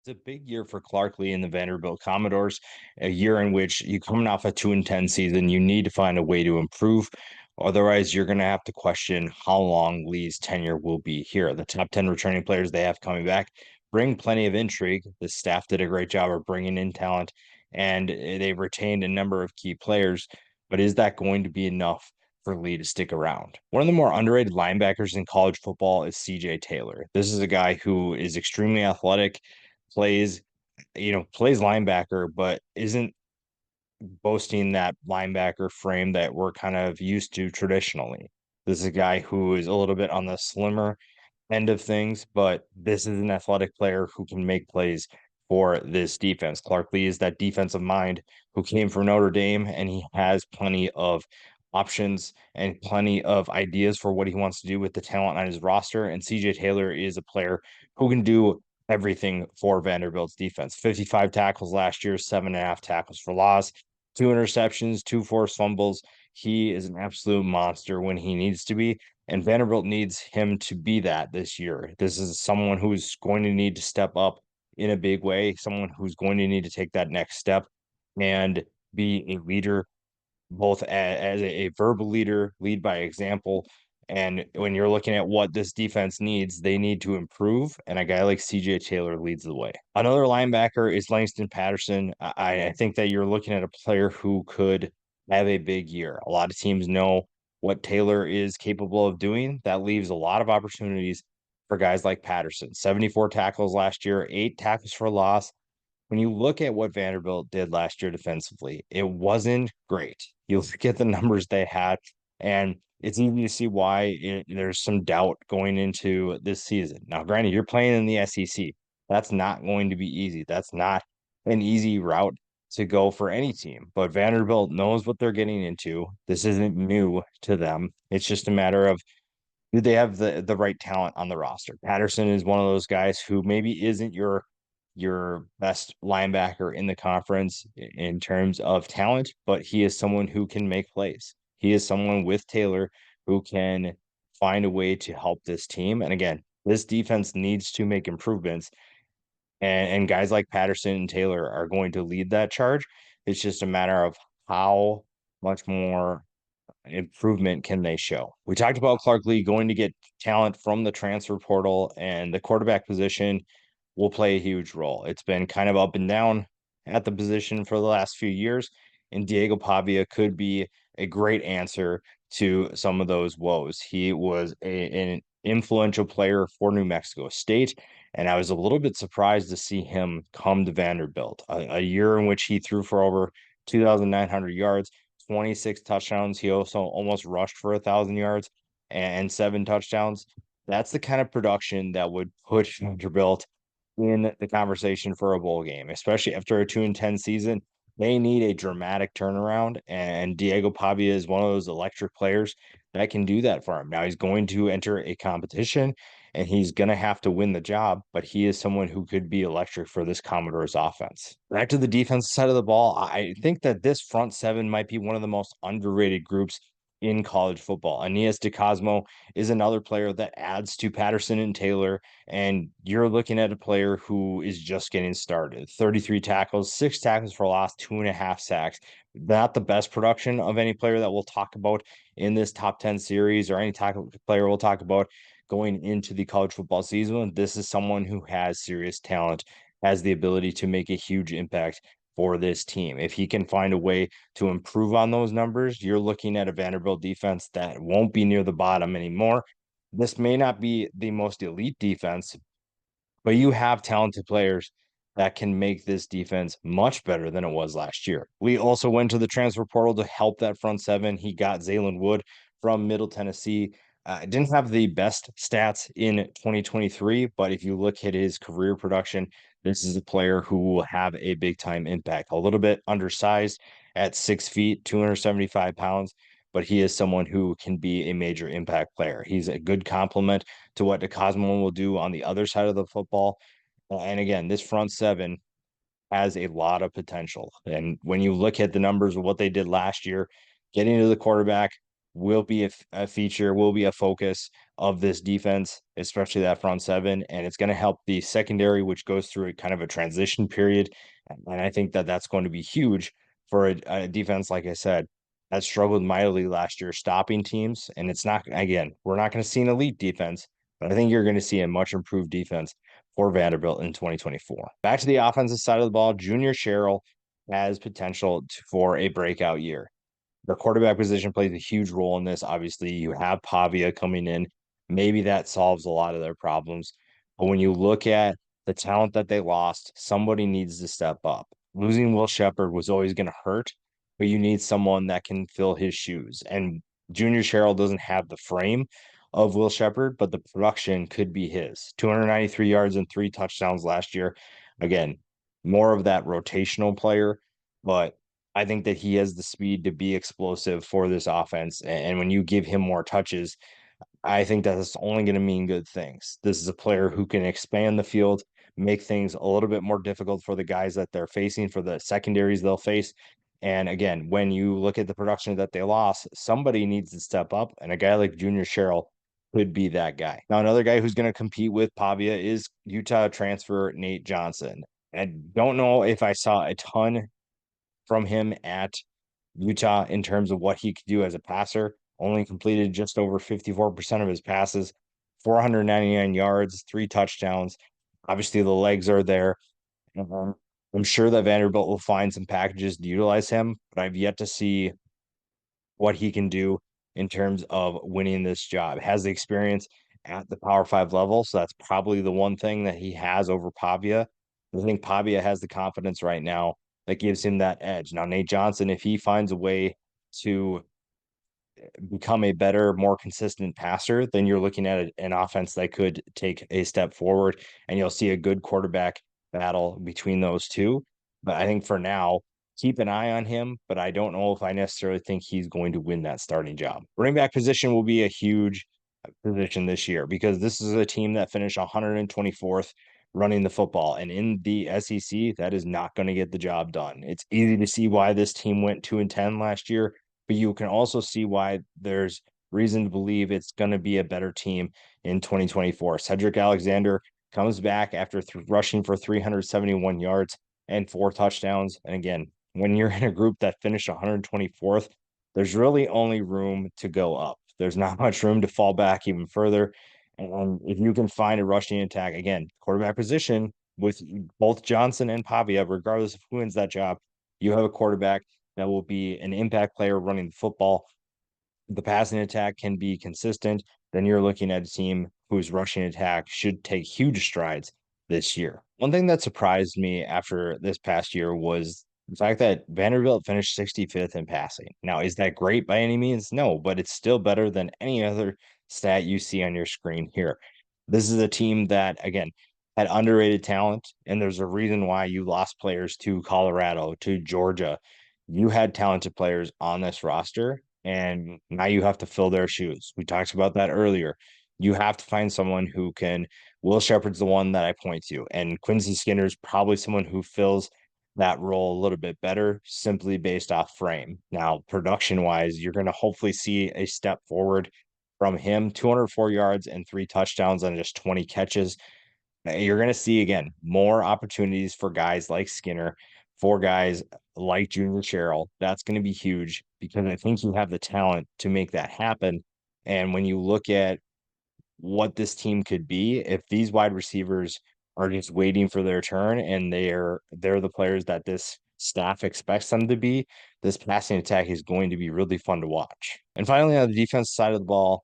It's a big year for Clark Lee and the Vanderbilt Commodores, a year in which you coming off a 2-10 season, you need to find a way to improve. Otherwise, you're going to have to question how long Lee's tenure will be here. The top 10 returning players they have coming back bring plenty of intrigue. The staff did a great job of bringing in talent, and they've retained a number of key players. But is that going to be enough for Lee to stick around? One of the more underrated linebackers in college football is CJ Taylor. This is a guy who is extremely athletic, plays plays linebacker, but isn't boasting that linebacker frame that we're kind of used to traditionally. This is a guy who is a little bit on the slimmer end of things, but this is an athletic player who can make plays for this defense. Clark Lee is that defensive mind who came from Notre Dame, and he has plenty of options and plenty of ideas for what he wants to do with the talent on his roster. And CJ Taylor is a player who can do everything for Vanderbilt's defense. 55 tackles last year, 7.5 tackles for loss, 2 interceptions, 2 forced fumbles. He is an absolute monster when he needs to be. And Vanderbilt needs him to be that this year. This is someone who's going to need to step up in a big way, someone who's going to need to take that next step and be a leader, both as a verbal leader, lead by example. And when you're looking at what this defense needs, they need to improve. And a guy like CJ Taylor leads the way. Another linebacker is Langston Patterson. I think that you're looking at a player who could have a big year. A lot of teams know what Taylor is capable of doing. That leaves a lot of opportunities for guys like Patterson. 74 tackles last year, 8 tackles for loss. When you look at what Vanderbilt did last year defensively, it wasn't great. You look at the numbers they had, and it's easy to see why there's some doubt going into this season. Now, granted, you're playing in the SEC. That's not going to be easy. That's not an easy route to go for any team. But Vanderbilt knows what they're getting into. This isn't new to them. It's just a matter of, do they have the right talent on the roster? Patterson is one of those guys who maybe isn't your best linebacker in the conference in terms of talent, but he is someone who can make plays. He is someone with Taylor who can find a way to help this team. And again, this defense needs to make improvements, and guys like Patterson and Taylor are going to lead that charge. It's just a matter of how much more improvement can they show? We talked about Clark Lee going to get talent from the transfer portal, and the quarterback position will play a huge role. It's been kind of up and down at the position for the last few years, and Diego Pavia could be a great answer to some of those woes. He was an influential player for New Mexico State, and I was a little bit surprised to see him come to Vanderbilt, a year in which he threw for over 2,900 yards, 26 touchdowns. He also almost rushed for 1,000 yards and 7 touchdowns. That's the kind of production that would put Vanderbilt in the conversation for a bowl game, especially after a 2-10 season. They need a dramatic turnaround, and Diego Pavia is one of those electric players that can do that for him. Now he's going to enter a competition and he's going to have to win the job, but he is someone who could be electric for this Commodores offense. Back to the defensive side of the ball, I think that this front seven might be one of the most underrated groups in college football. Aeneas DeCosmo is another player that adds to Patterson and Taylor, and you're looking at a player who is just getting started. 33 tackles, 6 tackles for loss, 2.5 sacks. Not the best production of any player that we'll talk about in this top 10 series, or any tackle player we'll talk about going into the college football season. This is someone who has serious talent, has the ability to make a huge impact for this team. If he can find a way to improve on those numbers, you're looking at a Vanderbilt defense that won't be near the bottom anymore. This may not be the most elite defense, but you have talented players that can make this defense much better than it was last year. We also went to the transfer portal to help that front seven. He got Zaylen Wood from Middle Tennessee. Didn't have the best stats in 2023, but if you look at his career production, this is a player who will have a big time impact. A little bit undersized at 6 feet, 275 pounds, but he is someone who can be a major impact player. He's a good complement to what DeCosmo will do on the other side of the football. And again, this front seven has a lot of potential. And when you look at the numbers of what they did last year, getting to the quarterback, will be a feature, will be a focus of this defense, especially that front seven. And it's going to help the secondary, which goes through a kind of a transition period. And I think that that's going to be huge for a defense, like I said, that struggled mightily last year stopping teams. And it's not, again, we're not going to see an elite defense, but I think you're going to see a much improved defense for Vanderbilt in 2024. Back to the offensive side of the ball, Junior Sherrill has potential for a breakout year. The quarterback position plays a huge role in this. Obviously, you have Pavia coming in. Maybe that solves a lot of their problems. But when you look at the talent that they lost, somebody needs to step up. Losing Will Shepherd was always going to hurt, but you need someone that can fill his shoes. And Junior Sherrill doesn't have the frame of Will Shepherd, but the production could be his. 293 yards and 3 touchdowns last year. Again, more of that rotational player, but I think that he has the speed to be explosive for this offense. And when you give him more touches, I think that's only going to mean good things. This is a player who can expand the field, make things a little bit more difficult for the guys that they're facing, for the secondaries they'll face. And again, when you look at the production that they lost, somebody needs to step up, and a guy like Junior Sherrill could be that guy. Now, another guy who's going to compete with Pavia is Utah transfer Nate Johnson. I don't know if I saw a ton from him at Utah in terms of what he could do as a passer. Only completed just over 54% of his passes, 499 yards, 3 touchdowns. Obviously, the legs are there. Mhm. I'm sure that Vanderbilt will find some packages to utilize him, but I've yet to see what he can do in terms of winning this job. Has the experience at the Power Five level, so that's probably the one thing that he has over Pavia. I think Pavia has the confidence right now that gives him that edge. Now, Nate Johnson, if he finds a way to become a better, more consistent passer, then you're looking at an offense that could take a step forward, and you'll see a good quarterback battle between those two. But I think for now, keep an eye on him, but I don't know if I necessarily think he's going to win that starting job. Running back position will be a huge position this year because this is a team that finished 124th running the football. And in the SEC, that is not going to get the job done. It's easy to see why this team went 2-10 last year, but you can also see why there's reason to believe it's going to be a better team in 2024. Cedric Alexander comes back after rushing for 371 yards and 4 touchdowns. And again, when you're in a group that finished 124th, there's really only room to go up. There's not much room to fall back even further. And if you can find a rushing attack, again, quarterback position with both Johnson and Pavia, regardless of who wins that job, you have a quarterback that will be an impact player running the football. The passing attack can be consistent. Then you're looking at a team whose rushing attack should take huge strides this year. One thing that surprised me after this past year was the fact that Vanderbilt finished 65th in passing. Now, is that great by any means? No, but it's still better than any other stat you see on your screen here. This is a team that, again, had underrated talent, and there's a reason why you lost players to Colorado, to Georgia. You had talented players on this roster, and now you have to fill their shoes. We talked about that earlier. You have to find someone who can. Will Shepherd's the one that I point to, and Quincy Skinner is probably someone who fills that role a little bit better simply based off frame. Now, production wise, you're going to hopefully see a step forward from him. 204 yards and 3 touchdowns on just 20 catches. You're going to see again more opportunities for guys like Skinner, for guys like Junior Sherrill. That's going to be huge because I think you have the talent to make that happen. And when you look at what this team could be, if these wide receivers are just waiting for their turn and they're the players that this staff expects them to be, this passing attack is going to be really fun to watch. And finally, on the defense side of the ball,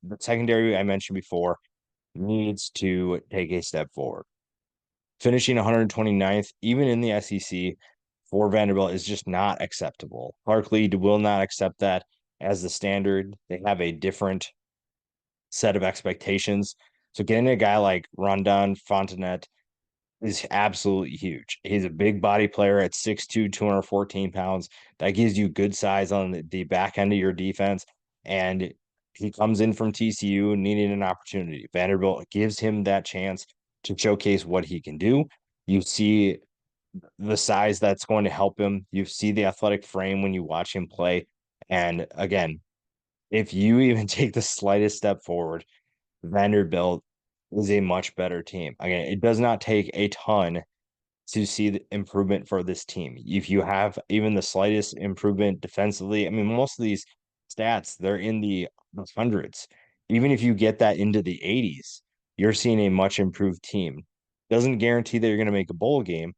the secondary I mentioned before needs to take a step forward. Finishing 129th, even in the SEC for Vanderbilt, is just not acceptable. Clark Lee will not accept that as the standard. They have a different set of expectations. So getting a guy like Rondon Fontenette is absolutely huge. He's a big body player at 6'2", 214 pounds. That gives you good size on the back end of your defense. And he comes in from TCU needing an opportunity. Vanderbilt gives him that chance to showcase what he can do. You see the size that's going to help him. You see the athletic frame when you watch him play. And again, if you even take the slightest step forward, Vanderbilt is a much better team. Again, it does not take a ton to see the improvement for this team. If you have even the slightest improvement defensively, I mean, most of these stats, they're in the hundreds. Even if you get that into the 80s, you're seeing a much improved team. Doesn't guarantee that you're going to make a bowl game,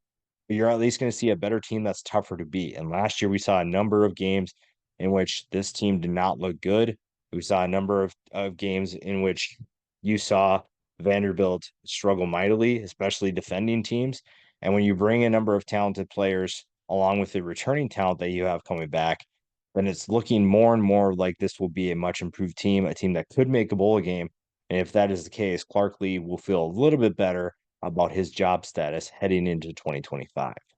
but you're at least going to see a better team that's tougher to beat. And last year, we saw a number of games in which this team did not look good. We saw a number of games in which you saw Vanderbilt struggle mightily, especially defending teams. And when you bring a number of talented players along with the returning talent that you have coming back, then it's looking more and more like this will be a much improved team, a team that could make a bowl game. And if that is the case, Clark Lee will feel a little bit better about his job status heading into 2025.